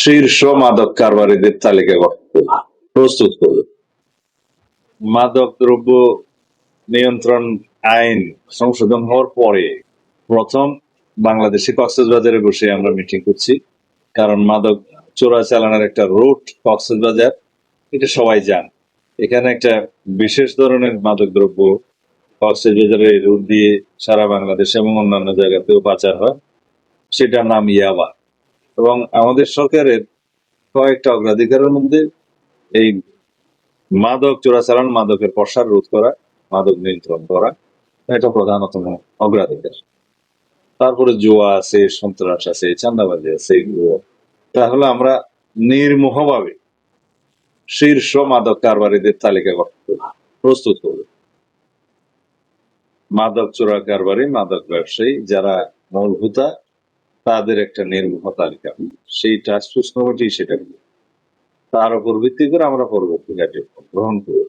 শীর্ষ মাদক কারবারিদের তালিকা প্রস্তুত করবে। মাদক দ্রব্য নিয়ন্ত্রণ আইন সংশোধন হওয়ার পরে প্রথম বাংলাদেশে কক্সবাজারে বসে আমরা মিটিং করছি, কারণ মাদক চোরাচালানের একটা রুট কক্সবাজার, এটা সবাই জান। এখানে একটা বিশেষ ধরনের মাদক দ্রব্য কক্সবাজারের রুট দিয়ে সারা বাংলাদেশ এবং অন্যান্য জায়গাতেও পাচার হয়, সেটার নাম ইয়াবা। এবং আমাদের সরকারের কয়েকটা অগ্রাধিকারের মধ্যে এই মাদক চোরাচালান, মাদকের প্রসার রোধ করা, মাদক নিয়ন্ত্রণ করা, এটা প্রধানতম অগ্রাধিকার। তারপরে জুয়া আছে, সন্ত্রাস আছে, চাঁদাবাজি আছে, এগুলো। তাহলে আমরা নির্মোহভাবে শীর্ষ মাদক কারবারিদের তালিকা প্রস্তুত করব। মাদক চোরা কারবারি, মাদক ব্যবসায়ী যারা মূলভূতা, তাদের একটা নির্মোহ তালিকা, সেই টাস্ক ফোর্স কমিটি সেটা তার উপর ভিত্তি করে আমরা পরবর্তী কার্যক্রম গ্রহণ করব।